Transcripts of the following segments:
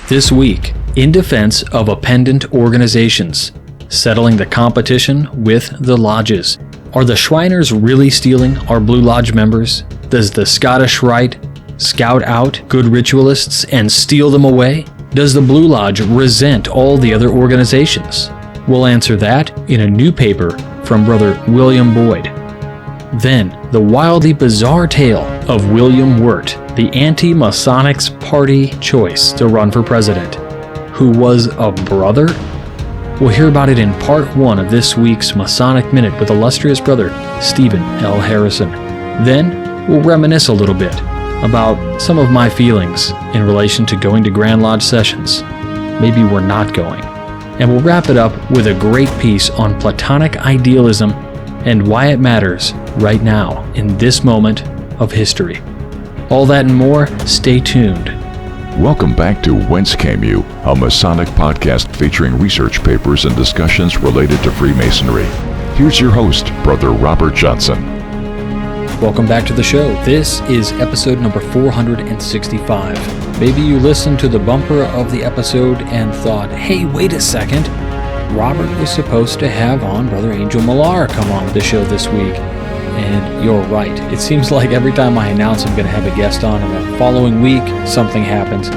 This week, in defense of appendant organizations, settling the competition with the lodges. Are the Shriners really stealing our Blue Lodge members? Does the Scottish Rite scout out good ritualists and steal them away? Does the Blue Lodge resent all the other organizations? We'll answer that in a new paper from Brother William Boyd. Then, the wildly bizarre tale of William Wirt, the anti-masonic's party choice to run for president, who was a brother? We'll hear about it in part 1 of this week's Masonic Minute with Illustrious Brother Steven L. Harrison. Then, we'll reminisce a little bit about some of my feelings in relation to going to Grand Lodge sessions. Maybe we're not going. And we'll wrap it up with a great piece on Platonic Idealism and why it matters right now in this moment of history. All that and more, stay tuned. Welcome back to Whence Came You, a Masonic podcast featuring research papers and discussions related to Freemasonry. Here's your host, Brother Robert Johnson. Welcome back to the show. This is episode number 465. Maybe you listened to the bumper of the episode and thought, hey, wait a second. Robert was supposed to have on Brother Angel Millar come on the show this week. And you're right. It seems like every time I announce I'm going to have a guest on in the following week, something happens.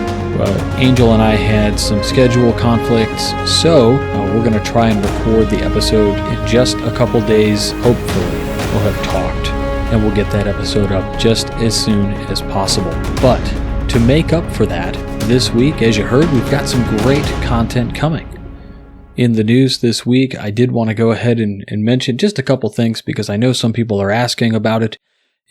Angel and I had some schedule conflicts, so we're going to try and record the episode in just a couple days. Hopefully, we'll have talked, and we'll get that episode up just as soon as possible. But to make up for that, this week, as you heard, we've got some great content coming. In the news this week, I did want to go ahead and mention just a couple things because I know some people are asking about it,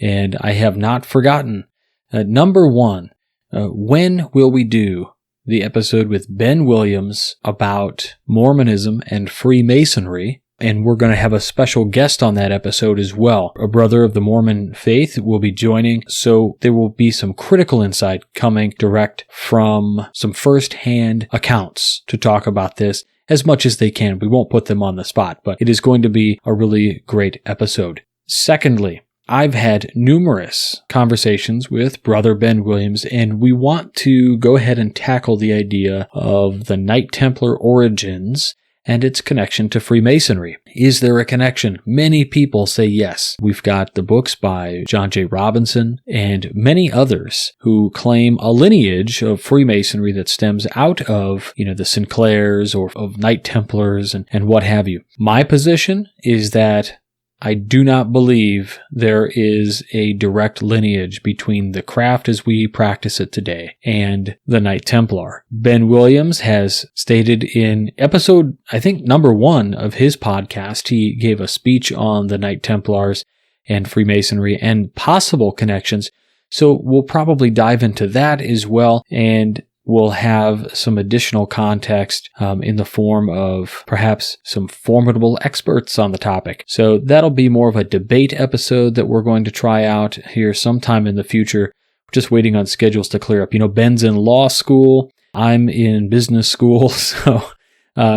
and I have not forgotten. Number one, when will we do the episode with Ben Williams about Mormonism and Freemasonry? And we're going to have a special guest on that episode as well. A brother of the Mormon faith will be joining, so there will be some critical insight coming direct from some first-hand accounts to talk about this. As much as they can. We won't put them on the spot, but it is going to be a really great episode. Secondly, I've had numerous conversations with Brother Ben Williams, and we want to go ahead and tackle the idea of the Knight Templar origins and its connection to Freemasonry. Is there a connection? Many people say yes. We've got the books by John J. Robinson and many others who claim a lineage of Freemasonry that stems out of, the Sinclairs or of Knight Templars and what have you. My position is that I do not believe there is a direct lineage between the craft as we practice it today and the Knight Templar. Ben Williams has stated in episode, I think, number 1 of his podcast, he gave a speech on the Knight Templars and Freemasonry and possible connections. So we'll probably dive into that as well, and we'll have some additional context in the form of perhaps some formidable experts on the topic. So that'll be more of a debate episode that we're going to try out here sometime in the future. We're just waiting on schedules to clear up. Ben's in law school. I'm in business school. So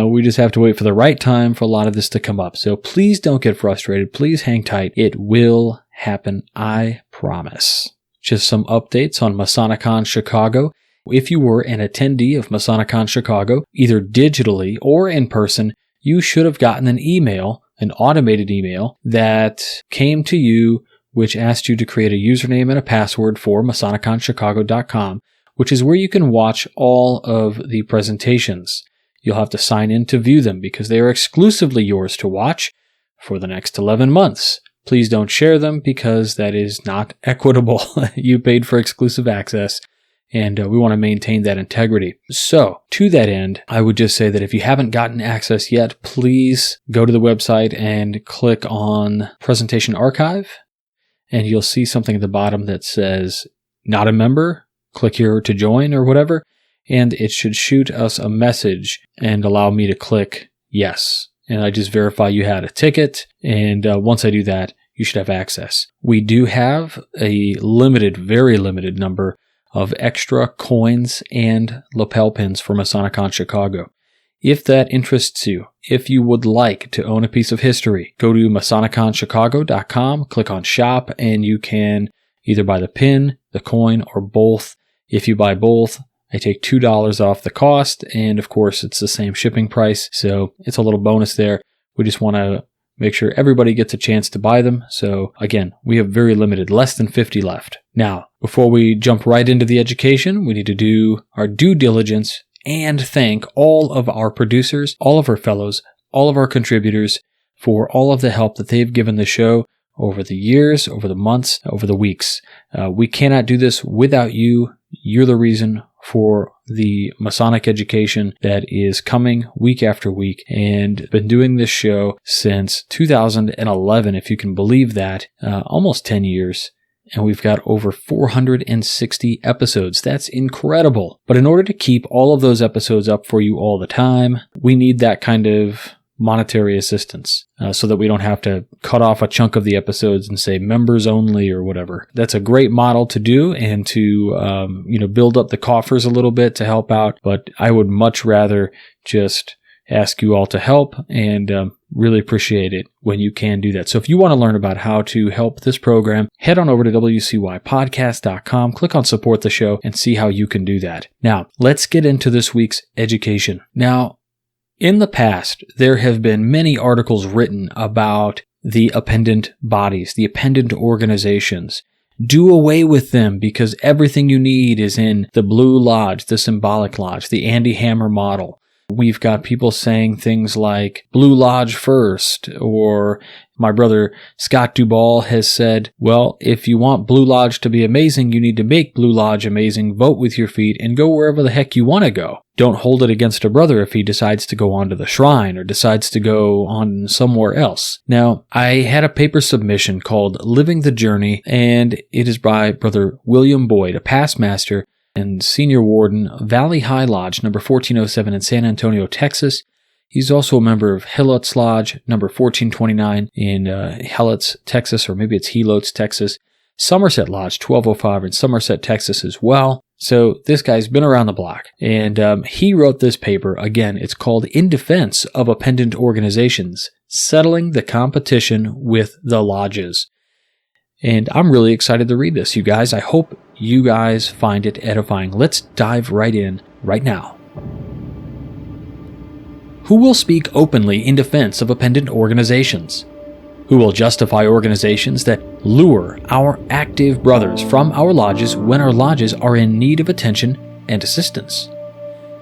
we just have to wait for the right time for a lot of this to come up. So please don't get frustrated. Please hang tight. It will happen. I promise. Just some updates on Masonicon Chicago. If you were an attendee of Masonicon Chicago, either digitally or in person, you should have gotten an email, an automated email, that came to you which asked you to create a username and a password for MasoniconChicago.com, which is where you can watch all of the presentations. You'll have to sign in to view them because they are exclusively yours to watch for the next 11 months. Please don't share them because that is not equitable. You paid for exclusive access. And we want to maintain that integrity. So, to that end, I would just say that if you haven't gotten access yet, please go to the website and click on Presentation Archive, and you'll see something at the bottom that says, not a member, click here to join or whatever, and it should shoot us a message and allow me to click yes. And I just verify you had a ticket, and once I do that, you should have access. We do have a very limited number of extra coins and lapel pins for Masonicon Chicago. If that interests you, if you would like to own a piece of history, go to MasoniconChicago.com, click on shop, and you can either buy the pin, the coin, or both. If you buy both, I take $2 off the cost, and of course it's the same shipping price, so it's a little bonus there. We just want to make sure everybody gets a chance to buy them. So again, we have very limited, less than 50 left. Now, before we jump right into the education, we need to do our due diligence and thank all of our producers, all of our fellows, all of our contributors for all of the help that they've given the show over the years, over the months, over the weeks. We cannot do this without you. You're the reason for the Masonic education that is coming week after week, and been doing this show since 2011, if you can believe that, almost 10 years. And we've got over 460 episodes. That's incredible. But in order to keep all of those episodes up for you all the time, we need that kind of monetary assistance so that we don't have to cut off a chunk of the episodes and say members only or whatever. That's a great model to do and to build up the coffers a little bit to help out. But I would much rather just ask you all to help, and really appreciate it when you can do that. So if you want to learn about how to help this program, head on over to wcypodcast.com, click on support the show, and see how you can do that. Now, let's get into this week's education. Now, in the past, there have been many articles written about the appendant bodies, the appendant organizations. Do away with them because everything you need is in the Blue Lodge, the Symbolic Lodge, the Andy Hammer model. We've got people saying things like Blue Lodge first, or my brother Scott Duvall has said, well, if you want Blue Lodge to be amazing, you need to make Blue Lodge amazing, vote with your feet, and go wherever the heck you want to go. Don't hold it against a brother if he decides to go on to the shrine or decides to go on somewhere else. Now, I had a paper submission called Living the Journey, and it is by Brother William Boyd, a past master and senior warden, Valley High Lodge, number 1407 in San Antonio, Texas. He's also a member of Helotes Lodge, number 1429 in Helotes, Texas, or maybe it's Helotes, Texas. Somerset Lodge, 1205 in Somerset, Texas as well. So this guy's been around the block, and he wrote this paper. Again, it's called In Defense of Appendant Organizations, Settling the Competition with the Lodges. And I'm really excited to read this, you guys. I hope you guys find it edifying. Let's dive right in right now. Who will speak openly in defense of appendant organizations? Who will justify organizations that lure our active brothers from our lodges when our lodges are in need of attention and assistance?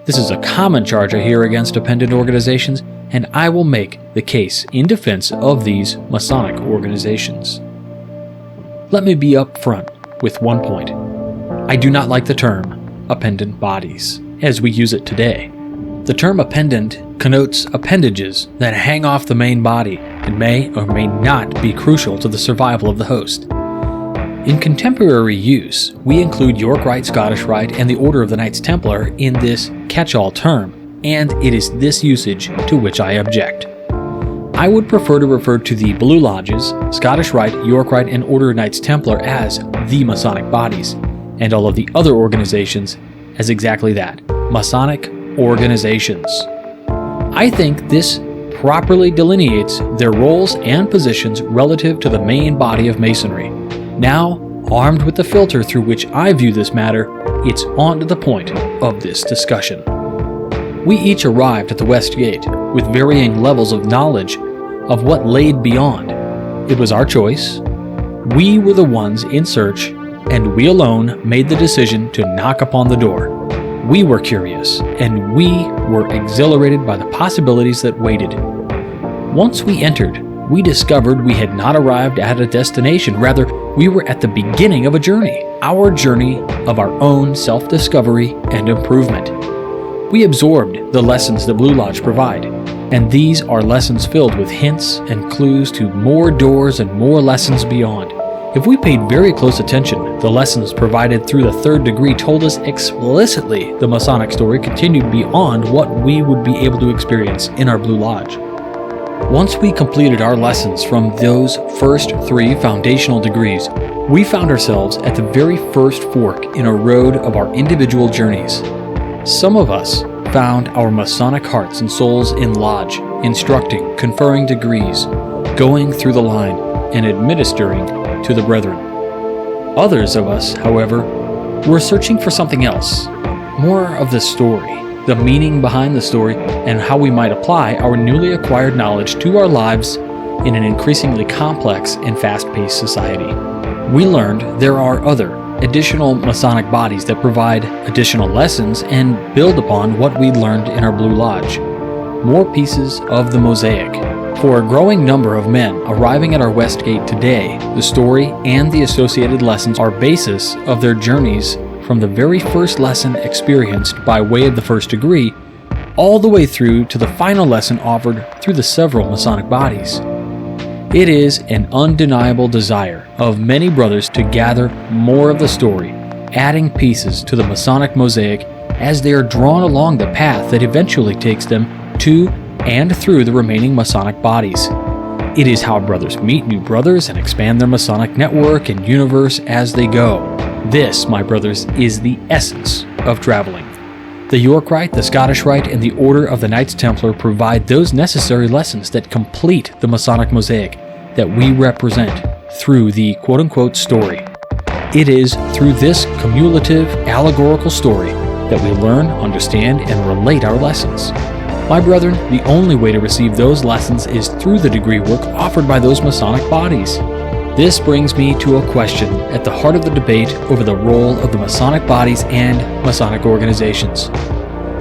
This is a common charge I hear against appendant organizations, and I will make the case in defense of these Masonic organizations. Let me be upfront with one point. I do not like the term appendant bodies as we use it today. The term appendant connotes appendages that hang off the main body and may or may not be crucial to the survival of the host. In contemporary use, we include York Rite, Scottish Rite, and the Order of the Knights Templar in this catch-all term, and it is this usage to which I object. I would prefer to refer to the Blue Lodges, Scottish Rite, York Rite, and Order of Knights Templar as the Masonic bodies, and all of the other organizations as exactly that, Masonic organizations. I think this properly delineates their roles and positions relative to the main body of Masonry. Now, armed with the filter through which I view this matter, it's on to the point of this discussion. We each arrived at the West Gate with varying levels of knowledge of what laid beyond. It was our choice. We were the ones in search, and we alone made the decision to knock upon the door. We were curious, and we were exhilarated by the possibilities that waited. Once we entered, we discovered we had not arrived at a destination. Rather, we were at the beginning of a journey, our journey of our own self-discovery and improvement. We absorbed the lessons the Blue Lodge provide, and these are lessons filled with hints and clues to more doors and more lessons beyond. If we paid very close attention, the lessons provided through the third degree told us explicitly the Masonic story continued beyond what we would be able to experience in our Blue Lodge. Once we completed our lessons from those first 3 foundational degrees, we found ourselves at the very first fork in a road of our individual journeys. Some of us found our Masonic hearts and souls in lodge, instructing, conferring degrees, going through the line, and administering to the brethren. Others of us, however, were searching for something else. more of the story, the meaning behind the story, and how we might apply our newly acquired knowledge to our lives in an increasingly complex and fast-paced society. We learned there are other additional Masonic bodies that provide additional lessons and build upon what we learned in our Blue Lodge. More pieces of the mosaic. For a growing number of men arriving at our West Gate today, the story and the associated lessons are basis of their journeys from the very first lesson experienced by way of the first degree, all the way through to the final lesson offered through the several Masonic bodies. It is an undeniable desire of many brothers to gather more of the story, adding pieces to the Masonic mosaic as they are drawn along the path that eventually takes them to and through the remaining Masonic bodies. It is how brothers meet new brothers and expand their Masonic network and universe as they go. This, my brothers, is the essence of traveling. The York Rite, the Scottish Rite, and the Order of the Knights Templar provide those necessary lessons that complete the Masonic mosaic that we represent through the quote-unquote story. It is through this cumulative, allegorical story that we learn, understand, and relate our lessons. My brethren, the only way to receive those lessons is through the degree work offered by those Masonic bodies. This brings me to a question at the heart of the debate over the role of the Masonic bodies and Masonic organizations.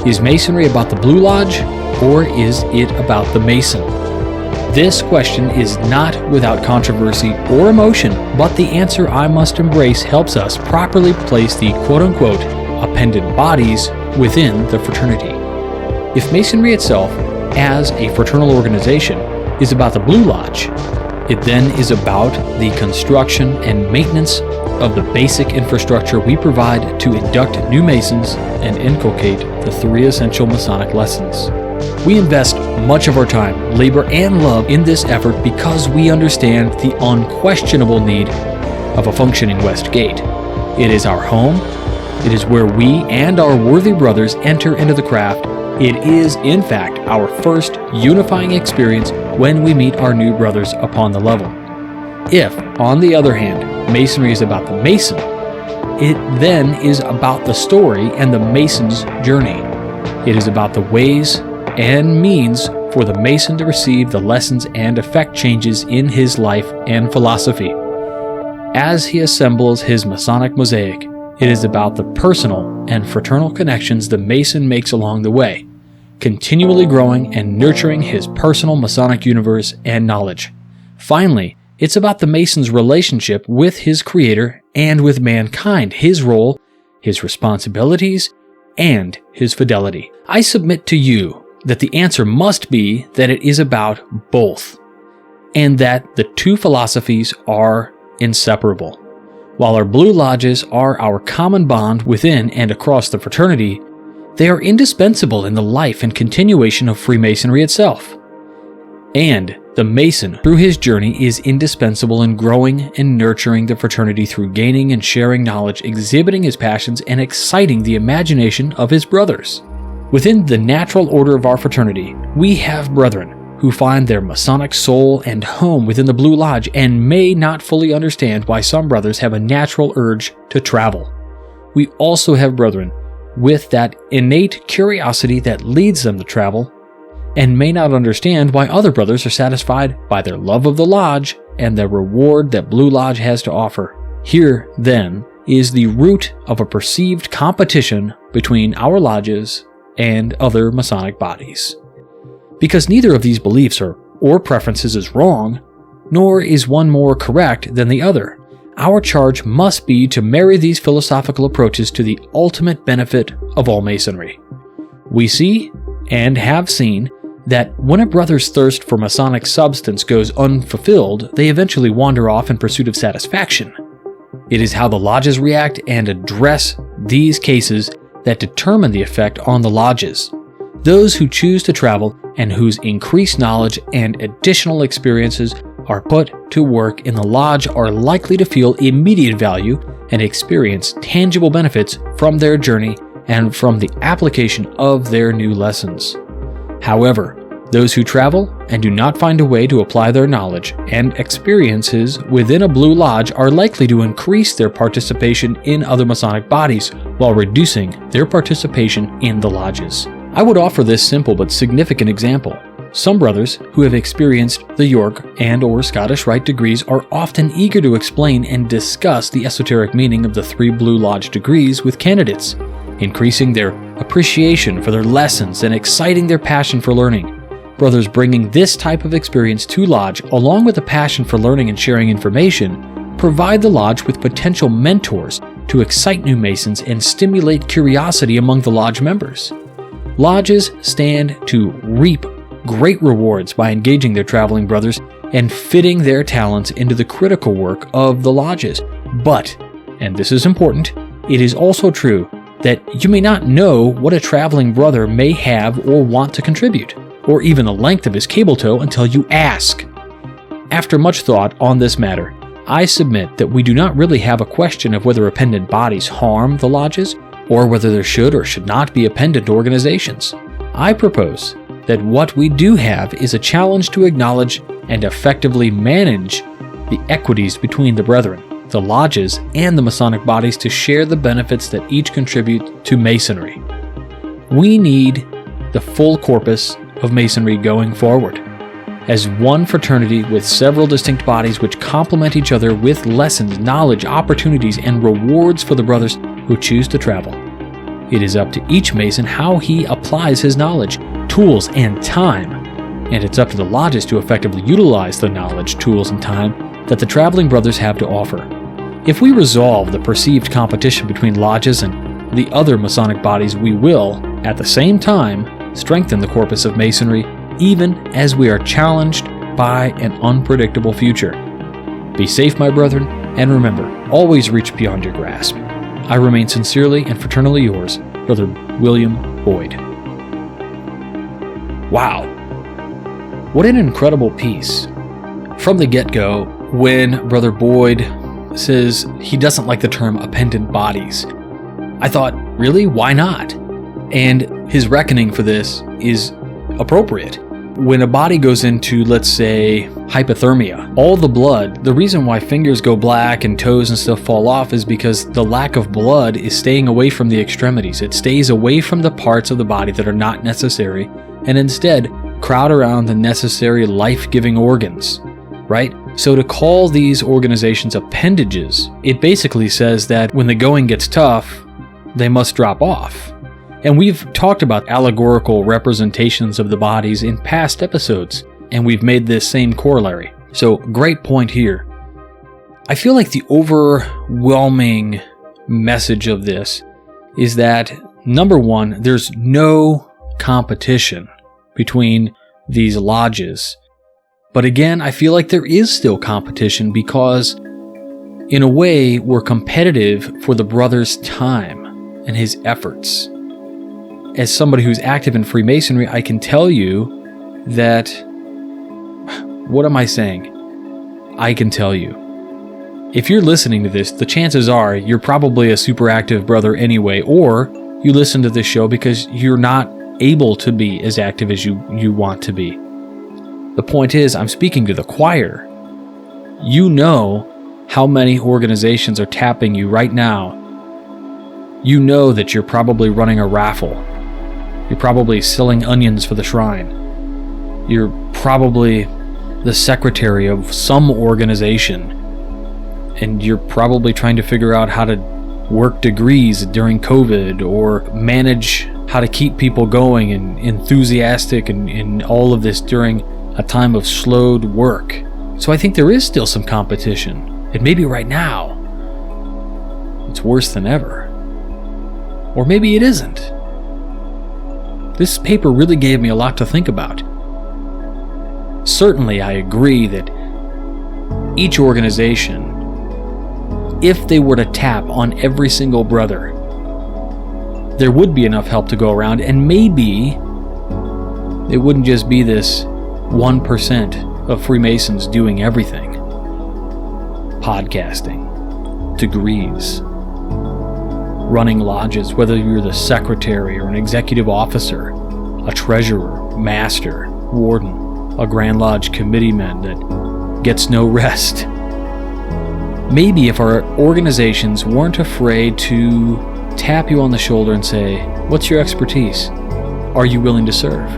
Is Masonry about the Blue Lodge, or is it about the Mason? This question is not without controversy or emotion, but the answer I must embrace helps us properly place the quote-unquote appendant bodies within the fraternity. If Masonry itself, as a fraternal organization, is about the Blue Lodge, it then is about the construction and maintenance of the basic infrastructure we provide to induct new Masons and inculcate the three essential Masonic lessons. We invest much of our time, labor, and love in this effort because we understand the unquestionable need of a functioning West Gate. It is our home. It is where we and our worthy brothers enter into the craft. It is, in fact, our first unifying experience when we meet our new brothers upon the level. If, on the other hand, Masonry is about the Mason, it then is about the story and the Mason's journey. It is about the ways and means for the Mason to receive the lessons and effect changes in his life and philosophy. As he assembles his Masonic mosaic, it is about the personal and fraternal connections the Mason makes along the way, continually growing and nurturing his personal Masonic universe and knowledge. Finally, it's about the Mason's relationship with his Creator and with mankind, his role, his responsibilities, and his fidelity. I submit to you that the answer must be that it is about both, and that the two philosophies are inseparable. While our Blue Lodges are our common bond within and across the fraternity, they are indispensable in the life and continuation of Freemasonry itself. And the Mason, through his journey, is indispensable in growing and nurturing the fraternity through gaining and sharing knowledge, exhibiting his passions, and exciting the imagination of his brothers. Within the natural order of our fraternity, we have brethren who find their Masonic soul and home within the Blue Lodge and may not fully understand why some brothers have a natural urge to travel. We also have brethren with that innate curiosity that leads them to travel and may not understand why other brothers are satisfied by their love of the Lodge and the reward that Blue Lodge has to offer. Here, then, is the root of a perceived competition between our lodges and other Masonic bodies. Because neither of these beliefs or preferences is wrong, nor is one more correct than the other. Our charge must be to marry these philosophical approaches to the ultimate benefit of all Masonry. We see, and have seen, that when a brother's thirst for Masonic substance goes unfulfilled, they eventually wander off in pursuit of satisfaction. It is how the lodges react and address these cases that determine the effect on the lodges. Those who choose to travel and whose increased knowledge and additional experiences are put to work in the lodge are likely to feel immediate value and experience tangible benefits from their journey and from the application of their new lessons. However, those who travel and do not find a way to apply their knowledge and experiences within a Blue Lodge are likely to increase their participation in other Masonic bodies while reducing their participation in the lodges. I would offer this simple but significant example. Some brothers who have experienced the York and/or Scottish Rite degrees are often eager to explain and discuss the esoteric meaning of the 3 Blue Lodge degrees with candidates, increasing their appreciation for their lessons and exciting their passion for learning. Brothers bringing this type of experience to Lodge, along with a passion for learning and sharing information, provide the Lodge with potential mentors to excite new Masons and stimulate curiosity among the Lodge members. Lodges stand to reap great rewards by engaging their traveling brothers and fitting their talents into the critical work of the lodges. But, and this is important, it is also true that you may not know what a traveling brother may have or want to contribute, or even the length of his cable tow until you ask. After much thought on this matter, I submit that we do not really have a question of whether appendant bodies harm the lodges, or whether there should or should not be appendant organizations. I propose that what we do have is a challenge to acknowledge and effectively manage the equities between the brethren, the lodges, and the Masonic bodies to share the benefits that each contribute to Masonry. We need the full corpus of Masonry going forward, as one fraternity with several distinct bodies which complement each other with lessons, knowledge, opportunities, and rewards for the brothers who choose to travel. It is up to each Mason how he applies his knowledge, tools, and time, and it's up to the lodges to effectively utilize the knowledge, tools, and time that the traveling brothers have to offer. If we resolve the perceived competition between lodges and the other Masonic bodies, we will, at the same time, strengthen the corpus of Masonry, even as we are challenged by an unpredictable future. Be safe, my brethren, and remember, always reach beyond your grasp. I remain sincerely and fraternally yours, Brother William Boyd. Wow. What an incredible piece. From the get-go, when Brother Boyd says he doesn't like the term appendant bodies, I thought, really? Why not? And his reckoning for this is appropriate. When a body goes into, let's say, hypothermia, all the blood, the reason why fingers go black and toes and stuff fall off is because the lack of blood is staying away from the extremities. It stays away from the parts of the body that are not necessary and instead crowd around the necessary life-giving organs, right? So to call these organizations appendages, it basically says that when the going gets tough, they must drop off. And we've talked about allegorical representations of the bodies in past episodes, and we've made this same corollary. So, great point here. I feel like the overwhelming message of this is that, number one, there's no competition between these lodges. But again, I feel like there is still competition because, in a way, we're competitive for the brother's time and his efforts. As somebody who's active in Freemasonry, I can tell you that, what am I saying? I can tell you. If you're listening to this, the chances are you're probably a super active brother anyway, or you listen to this show because you're not able to be as active as you want to be. The point is, I'm speaking to the choir. You know how many organizations are tapping you right now. You know that you're probably running a raffle. You're probably selling onions for the shrine. You're probably the secretary of some organization. And you're probably trying to figure out how to work degrees during COVID or manage how to keep people going and enthusiastic and all of this during a time of slowed work. So I think there is still some competition. And maybe right now, it's worse than ever. Or maybe it isn't. This paper really gave me a lot to think about. Certainly, I agree that each organization, if they were to tap on every single brother, there would be enough help to go around, and maybe it wouldn't just be this 1% of Freemasons doing everything. Podcasting, degrees, running lodges, whether you're the secretary or an executive officer, a treasurer, master, warden, a Grand Lodge committeeman that gets no rest. Maybe if our organizations weren't afraid to tap you on the shoulder and say, "What's your expertise? Are you willing to serve?"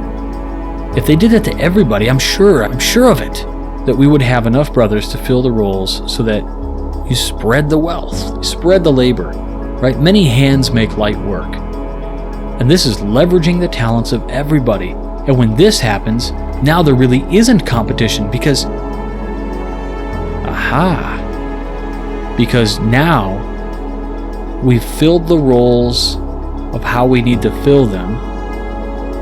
If they did that to everybody, I'm sure of it, that we would have enough brothers to fill the roles so that you spread the wealth, you spread the labor, right? Many hands make light work. And this is leveraging the talents of everybody. And when this happens, now there really isn't competition because now we've filled the roles of how we need to fill them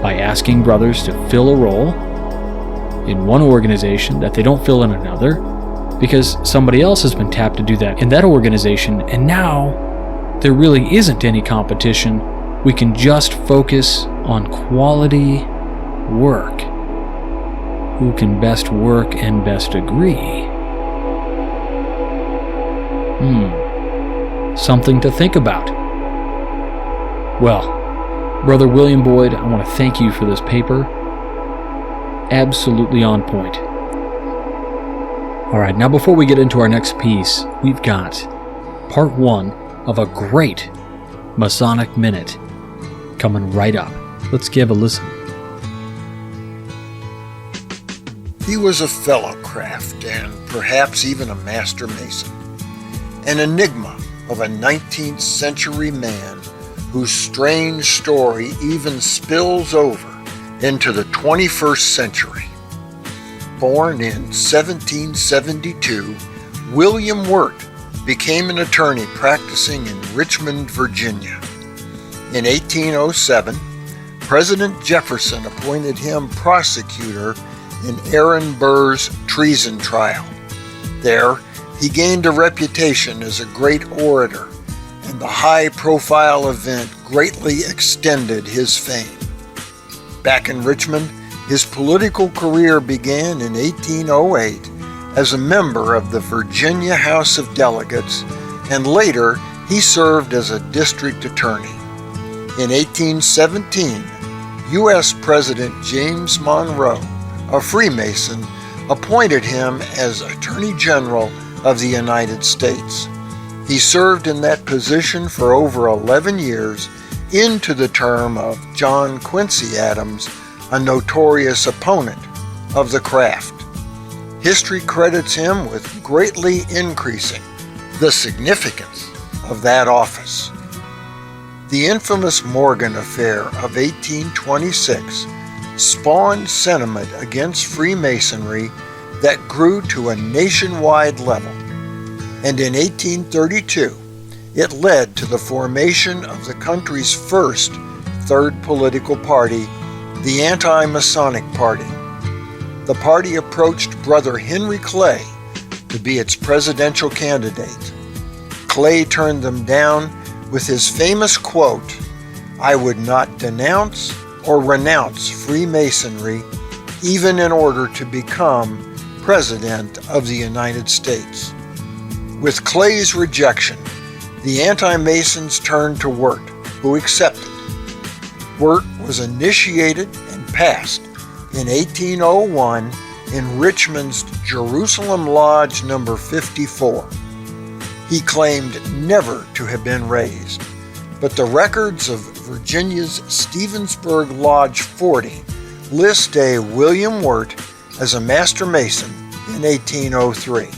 by asking brothers to fill a role in one organization that they don't fill in another because somebody else has been tapped to do that in that organization, and now there really isn't any competition. We can just focus on quality work. Who can best work and best agree? Something to think about. Well, Brother William Boyd, I want to thank you for this paper. Absolutely on point. All right, now before we get into our next piece, we've got part 1 of a great Masonic Minute coming right up. Let's give a listen. He was a fellow craft and perhaps even a master mason, an enigma of a 19th century man whose strange story even spills over into the 21st century. Born in 1772, William Wirt became an attorney practicing in Richmond, Virginia. In 1807, President Jefferson appointed him prosecutor in Aaron Burr's treason trial. There, he gained a reputation as a great orator, and the high-profile event greatly extended his fame. Back in Richmond, his political career began in 1808 as a member of the Virginia House of Delegates, and later he served as a district attorney. In 1817, U.S. President James Monroe, a Freemason, appointed him as Attorney General of the United States. He served in that position for over 11 years into the term of John Quincy Adams, a notorious opponent of the craft. History credits him with greatly increasing the significance of that office. The infamous Morgan Affair of 1826 spawned sentiment against Freemasonry that grew to a nationwide level, and in 1832 it led to the formation of the country's first third political party, the Anti-Masonic Party. The party approached Brother Henry Clay to be its presidential candidate. Clay turned them down with his famous quote, "I would not denounce or renounce Freemasonry even in order to become President of the United States." With Clay's rejection, the anti-Masons turned to Wirt, who accepted. Wirt was initiated and passed in 1801 in Richmond's Jerusalem Lodge number 54. He claimed never to have been raised, but the records of Virginia's Stevensburg Lodge 40 list a William Wirt as a Master Mason in 1803.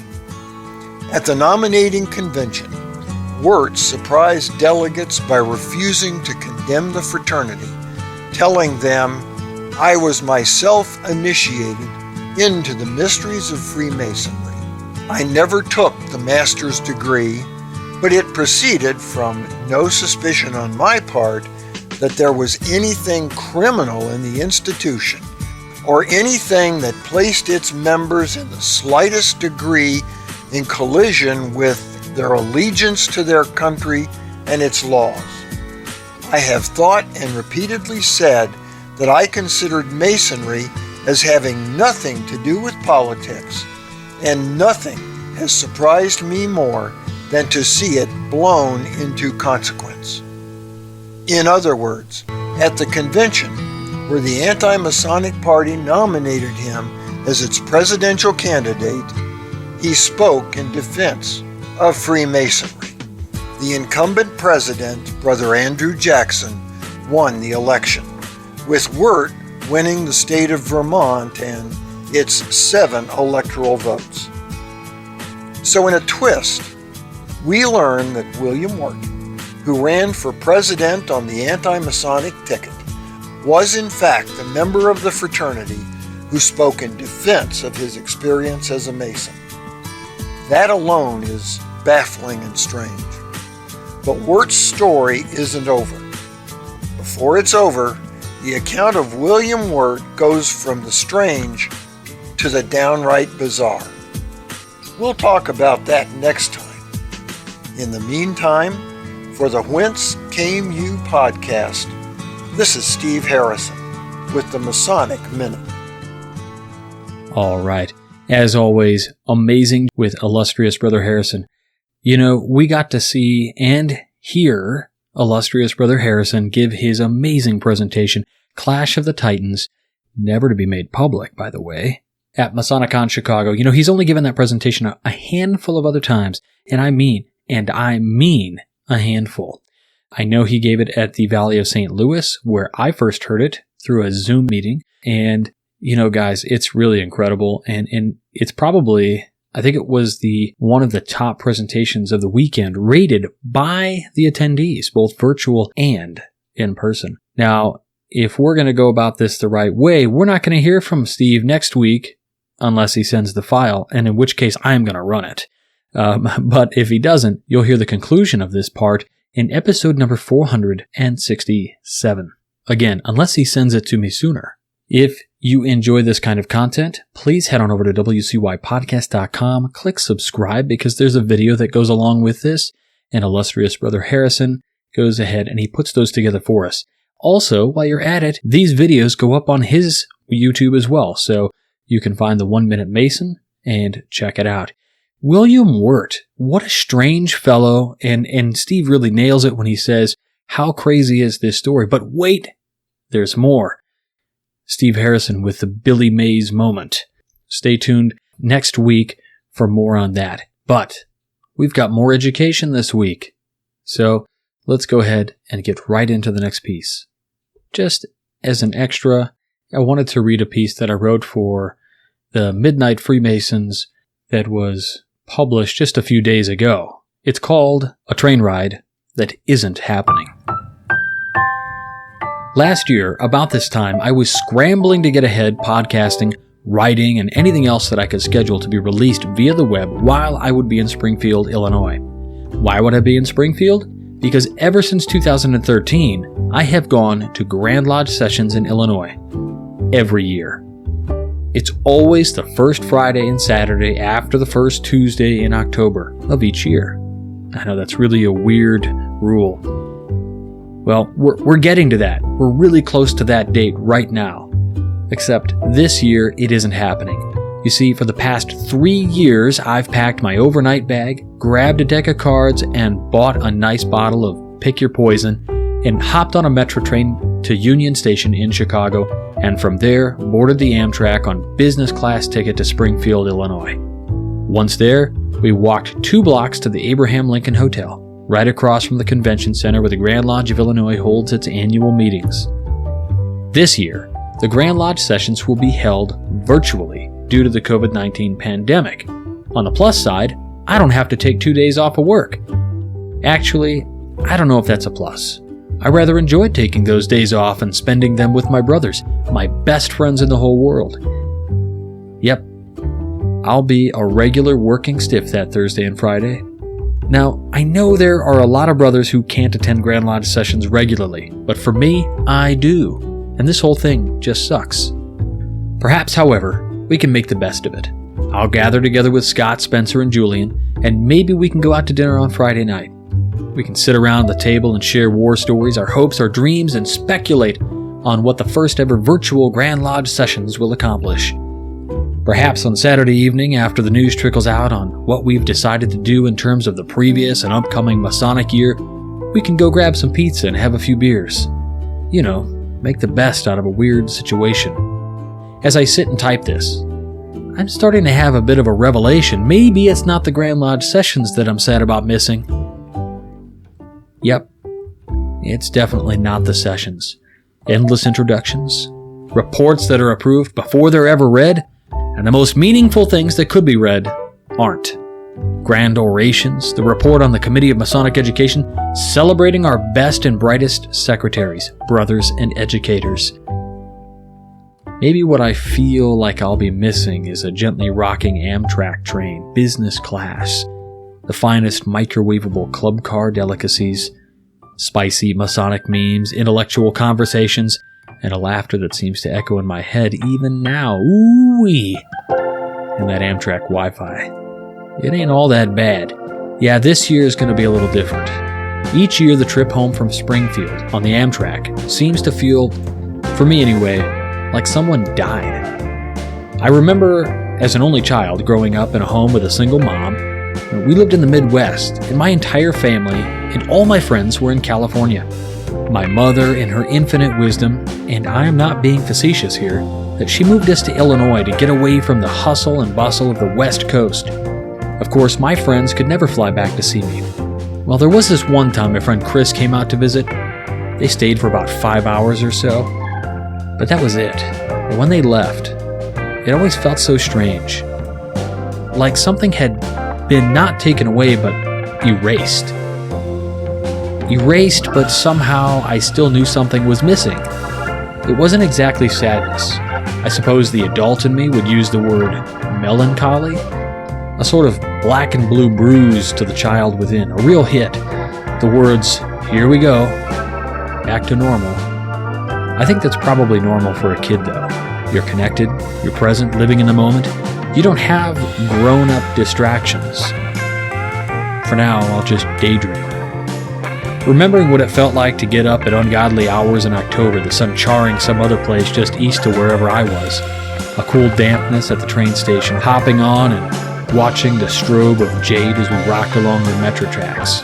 At the nominating convention, Wirt surprised delegates by refusing to condemn the fraternity, telling them, "I was myself initiated into the mysteries of Freemasonry. I never took the master's degree, but it proceeded from no suspicion on my part that there was anything criminal in the institution, or anything that placed its members in the slightest degree in collision with their allegiance to their country and its laws. I have thought and repeatedly said that I considered Masonry as having nothing to do with politics, and nothing has surprised me more than to see it blown into consequence." In other words, at the convention where the Anti-Masonic Party nominated him as its presidential candidate, he spoke in defense of Freemasonry. The incumbent president, Brother Andrew Jackson, won the election, with Wirt winning the state of Vermont and its 7 electoral votes. So in a twist, we learn that William Wirt, who ran for president on the anti-masonic ticket, was in fact a member of the fraternity who spoke in defense of his experience as a Mason. That alone is baffling and strange. But Wirt's story isn't over. Before it's over, the account of William Wirt goes from the strange to the downright bizarre. We'll talk about that next time. In the meantime, for the Whence Came You podcast, this is Steve Harrison with the Masonic Minute. All right. As always, amazing with Illustrious Brother Harrison. You know, we got to see and hear Illustrious Brother Harrison give his amazing presentation, Clash of the Titans, never to be made public, by the way, at MasonicCon Chicago. You know, he's only given that presentation a handful of other times, and I mean a handful. I know he gave it at the Valley of St. Louis, where I first heard it through a Zoom meeting, and you know, guys, it's really incredible, and it's probably, I think it was one of the top presentations of the weekend rated by the attendees, both virtual and in person. Now, if we're going to go about this the right way, we're not going to hear from Steve next week unless he sends the file, and in which case I'm going to run it. But if he doesn't, you'll hear the conclusion of this part in episode number 467. Again, unless he sends it to me sooner. If you enjoy this kind of content, please head on over to wcypodcast.com, click subscribe because there's a video that goes along with this, and Illustrious Brother Harrison goes ahead and he puts those together for us. Also, while you're at it, these videos go up on his YouTube as well, so you can find the 1 Minute Mason and check it out. William Wirt, what a strange fellow, and Steve really nails it when he says, how crazy is this story? But wait, there's more. Steve Harrison with the Billy Mays moment. Stay tuned next week for more on that. But we've got more education this week. So let's go ahead and get right into the next piece. Just as an extra, I wanted to read a piece that I wrote for the Midnight Freemasons that was published just a few days ago. It's called A Train Ride That Isn't Happening. Last year, about this time, I was scrambling to get ahead podcasting, writing, and anything else that I could schedule to be released via the web while I would be in Springfield, Illinois. Why would I be in Springfield? Because ever since 2013, I have gone to Grand Lodge sessions in Illinois every year. It's always the first Friday and Saturday after the first Tuesday in October of each year. I know that's really a weird rule. Well, we're getting to that. We're really close to that date right now. Except this year, it isn't happening. You see, for the past 3 years, I've packed my overnight bag, grabbed a deck of cards, and bought a nice bottle of Pick Your Poison, and hopped on a metro train to Union Station in Chicago, and from there, boarded the Amtrak on business class ticket to Springfield, Illinois. Once there, we walked 2 blocks to the Abraham Lincoln Hotel, right across from the convention center where the Grand Lodge of Illinois holds its annual meetings. This year, the Grand Lodge sessions will be held virtually due to the COVID-19 pandemic. On the plus side, I don't have to take 2 days off of work. Actually, I don't know if that's a plus. I rather enjoyed taking those days off and spending them with my brothers, my best friends in the whole world. Yep, I'll be a regular working stiff that Thursday and Friday. Now, I know there are a lot of brothers who can't attend Grand Lodge sessions regularly, but for me, I do, and this whole thing just sucks. Perhaps, however, we can make the best of it. I'll gather together with Scott, Spencer, and Julian, and maybe we can go out to dinner on Friday night. We can sit around the table and share war stories, our hopes, our dreams, and speculate on what the first ever virtual Grand Lodge sessions will accomplish. Perhaps on Saturday evening, after the news trickles out on what we've decided to do in terms of the previous and upcoming Masonic year, we can go grab some pizza and have a few beers. You know, make the best out of a weird situation. As I sit and type this, I'm starting to have a bit of a revelation. Maybe it's not the Grand Lodge sessions that I'm sad about missing. Yep, it's definitely not the sessions. Endless introductions, reports that are approved before they're ever read, and the most meaningful things that could be read aren't. Grand orations, the report on the Committee of Masonic Education, celebrating our best and brightest secretaries, brothers, and educators. Maybe what I feel like I'll be missing is a gently rocking Amtrak train, business class, the finest microwavable club car delicacies, spicy Masonic memes, intellectual conversations, and a laughter that seems to echo in my head even now. Ooh-wee! And that Amtrak Wi-Fi. It ain't all that bad. Yeah, this year is going to be a little different. Each year the trip home from Springfield on the Amtrak seems to feel, for me anyway, like someone died. I remember as an only child growing up in a home with a single mom. We lived in the Midwest, and my entire family and all my friends were in California. My mother, in her infinite wisdom, and I am not being facetious here, that she moved us to Illinois to get away from the hustle and bustle of the West Coast. Of course, my friends could never fly back to see me. Well, there was this one time my friend Chris came out to visit. They stayed for about 5 hours or so, but that was it. But when they left, it always felt so strange. Like something had been not taken away, but erased. Erased, but somehow I still knew something was missing. It wasn't exactly sadness. I suppose the adult in me would use the word melancholy. A sort of black and blue bruise to the child within, a real hit. The words, "Here we go, back to normal." I think that's probably normal for a kid though. You're connected, you're present, living in the moment. You don't have grown-up distractions. For now, I'll just daydream. Remembering what it felt like to get up at ungodly hours in October, the sun charring some other place just east of wherever I was. A cool dampness at the train station, hopping on and watching the strobe of jade as we rocked along the metro tracks.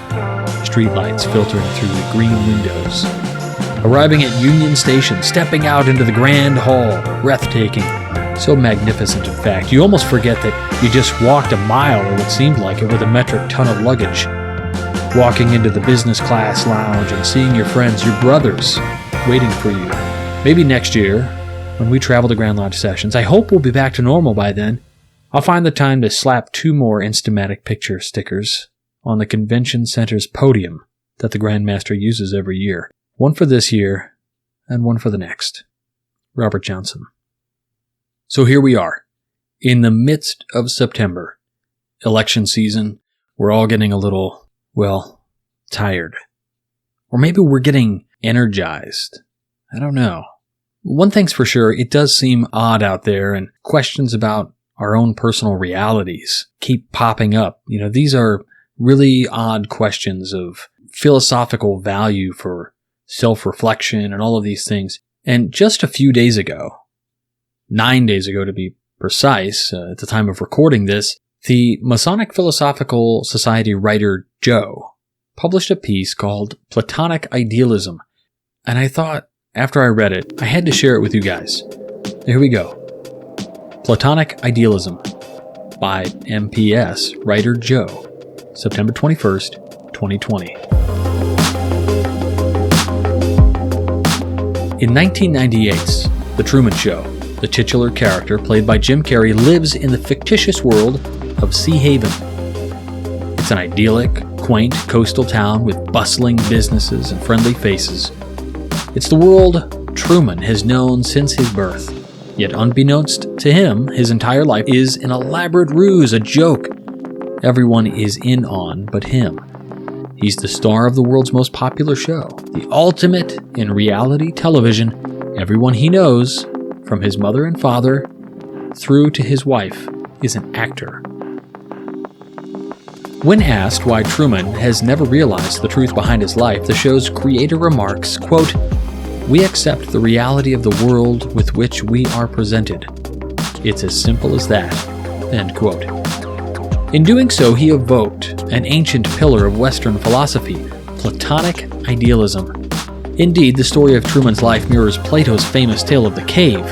Streetlights filtering through the green windows. Arriving at Union Station, stepping out into the Grand Hall, breathtaking. So magnificent, in fact, you almost forget that you just walked a mile, or what seemed like it, with a metric ton of luggage. Walking into the business class lounge and seeing your friends, your brothers, waiting for you. Maybe next year, when we travel to Grand Lodge Sessions, I hope we'll be back to normal by then. I'll find the time to slap 2 more Instamatic picture stickers on the convention center's podium that the Grand Master uses every year. One for this year, and one for the next. Robert Johnson. So here we are, in the midst of September. Election season, we're all getting a little, well, tired. Or maybe we're getting energized. I don't know. One thing's for sure, it does seem odd out there, and questions about our own personal realities keep popping up. You know, these are really odd questions of philosophical value for self-reflection and all of these things. And just a few days ago, 9 days ago to be precise, at the time of recording this, the Masonic Philosophical Society writer Joe published a piece called Platonic Idealism. And I thought, after I read it, I had to share it with you guys. Here we go. Platonic Idealism by MPS writer Joe, September 21st, 2020. In 1998's The Truman Show, the titular character, played by Jim Carrey, lives in the fictitious world of Sea Haven. It's an idyllic, quaint coastal town with bustling businesses and friendly faces. It's the world Truman has known since his birth. Yet unbeknownst to him, his entire life is an elaborate ruse, a joke everyone is in on but him. He's the star of the world's most popular show, the ultimate in reality television. Everyone he knows, from his mother and father through to his wife, is an actor. When asked why Truman has never realized the truth behind his life, the show's creator remarks, quote, "We accept the reality of the world with which we are presented. It's as simple as that," end quote. In doing so, he evoked an ancient pillar of Western philosophy, Platonic Idealism. Indeed, the story of Truman's life mirrors Plato's famous tale of the cave.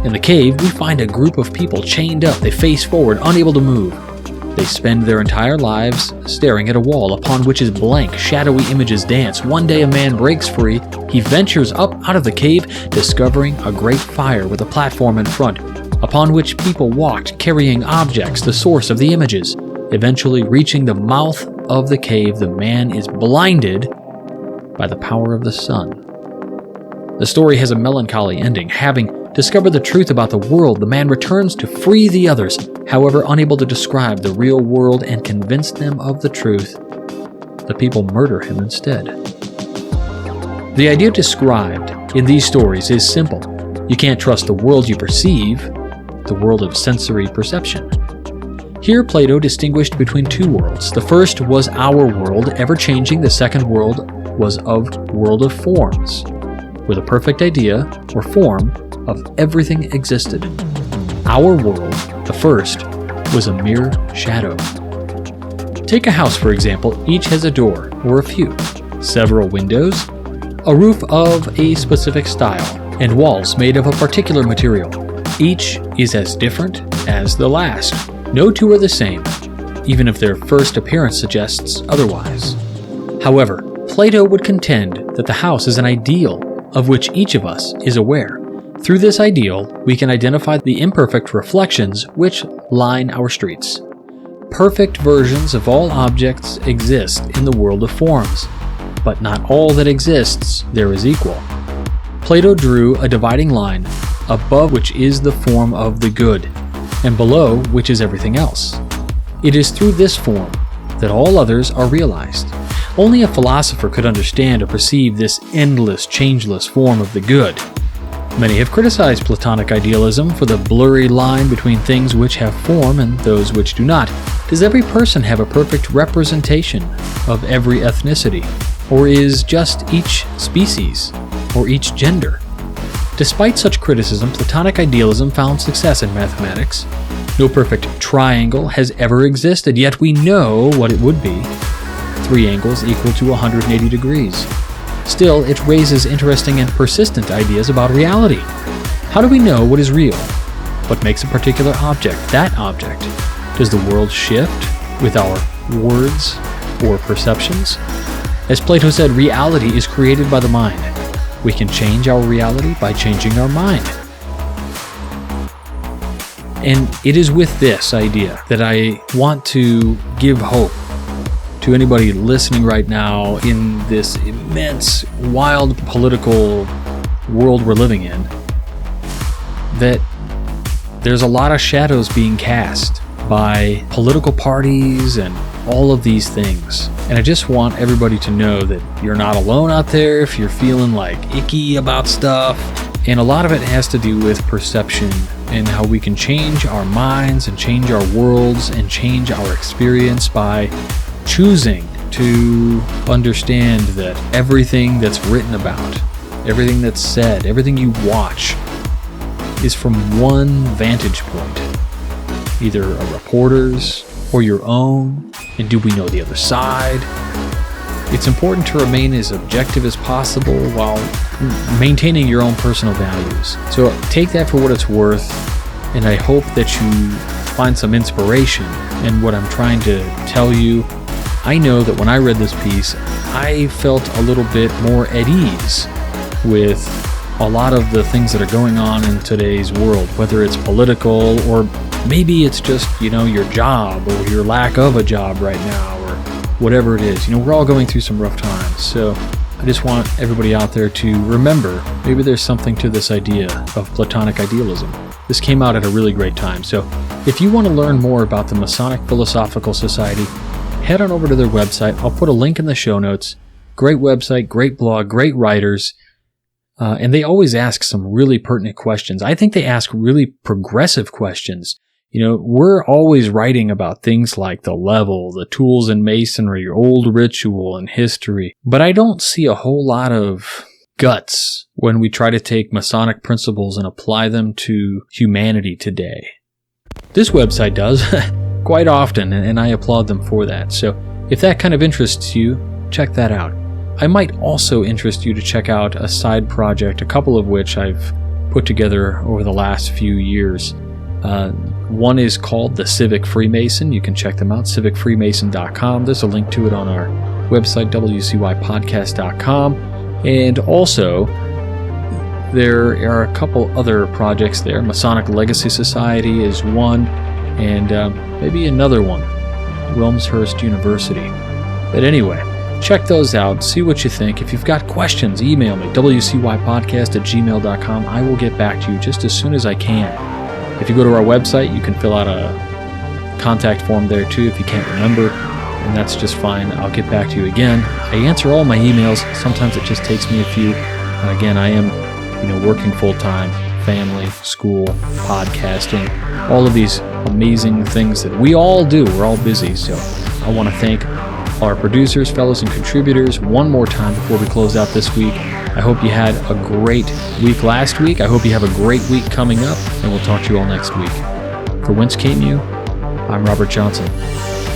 In the cave, we find a group of people chained up. They face forward, unable to move. They spend their entire lives staring at a wall upon which is blank, shadowy images dance. One day a man breaks free. He ventures up out of the cave, discovering a great fire with a platform in front, upon which people walked, carrying objects, the source of the images. Eventually reaching the mouth of the cave, the man is blinded by the power of the sun. The story has a melancholy ending. Having discovered the truth about the world, the man returns to free the others. However, unable to describe the real world and convince them of the truth, the people murder him instead. The idea described in these stories is simple. You can't trust the world you perceive, the world of sensory perception. Here, Plato distinguished between two worlds. The first was our world, ever-changing. The second world was of world of forms, where the perfect idea or form of everything existed. Our world, the first, was a mere shadow. Take a house, for example. Each has a door, or a few, several windows, a roof of a specific style, and walls made of a particular material. Each is as different as the last. No two are the same, even if their first appearance suggests otherwise. However, Plato would contend that the house is an ideal of which each of us is aware. Through this ideal, we can identify the imperfect reflections which line our streets. Perfect versions of all objects exist in the world of forms, but not all that exists there is equal. Plato drew a dividing line, above which is the form of the good, and below which is everything else. It is through this form that all others are realized. Only a philosopher could understand or perceive this endless, changeless form of the good. Many have criticized Platonic idealism for the blurry line between things which have form and those which do not. Does every person have a perfect representation of every ethnicity? Or is just each species or each gender? Despite such criticism, Platonic idealism found success in mathematics. No perfect triangle has ever existed, yet we know what it would be. 3 angles equal to 180 degrees. Still, it raises interesting and persistent ideas about reality. How do we know what is real? What makes a particular object that object? Does the world shift with our words or perceptions? As Plato said, reality is created by the mind. We can change our reality by changing our mind. And it is with this idea that I want to give hope to anybody listening right now in this immense, wild political world we're living in, that there's a lot of shadows being cast by political parties and all of these things. And I just want everybody to know that you're not alone out there if you're feeling like icky about stuff. And a lot of it has to do with perception and how we can change our minds and change our worlds and change our experience by choosing to understand that everything that's written about, everything that's said, everything you watch is from one vantage point, either a reporter's or your own, and do we know the other side? It's important to remain as objective as possible while maintaining your own personal values. So take that for what it's worth, and I hope that you find some inspiration in what I'm trying to tell you. I know that when I read this piece, I felt a little bit more at ease with a lot of the things that are going on in today's world, whether it's political or maybe it's just, your job or your lack of a job right now or whatever it is. We're all going through some rough times. So I just want everybody out there to remember, maybe there's something to this idea of Platonic idealism. This came out at a really great time. So if you want to learn more about the Masonic Philosophical Society, head on over to their website. I'll put a link in the show notes. Great website, great blog, great writers. And they always ask some really pertinent questions. I think they ask really progressive questions. We're always writing about things like the level, the tools in masonry, old ritual and history. But I don't see a whole lot of guts when we try to take Masonic principles and apply them to humanity today. This website does quite often, and I applaud them for that. So if that kind of interests you, check that out. I might also interest you to check out a side project, a couple of which I've put together over the last few years. One is called The Civic Freemason. You can check them out, civicfreemason.com. There's a link to it on our website, wcypodcast.com. And also, there are a couple other projects there. Masonic Legacy Society is one, and maybe another one, Wilmshurst University. But anyway, check those out, see what you think. If you've got questions, email me, wcypodcast@gmail.com. I will get back to you just as soon as I can. If you go to our website, you can fill out a contact form there too if you can't remember, and that's just fine. I'll get back to you again. I answer all my emails. Sometimes it just takes me a few. Again, I am working full-time, family, school, podcasting, all of these amazing things that we all do. We're all busy, so I want to thank our producers, fellows, and contributors one more time before we close out this week. I hope you had a great week last week. I hope you have a great week coming up, and we'll talk to you all next week. For Whence Came You, I'm Robert Johnson.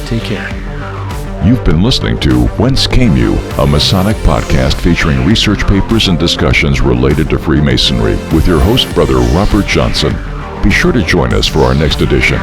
Take care. You've been listening to Whence Came You, a Masonic podcast featuring research papers and discussions related to Freemasonry with your host, Brother Robert Johnson. Be sure to join us for our next edition.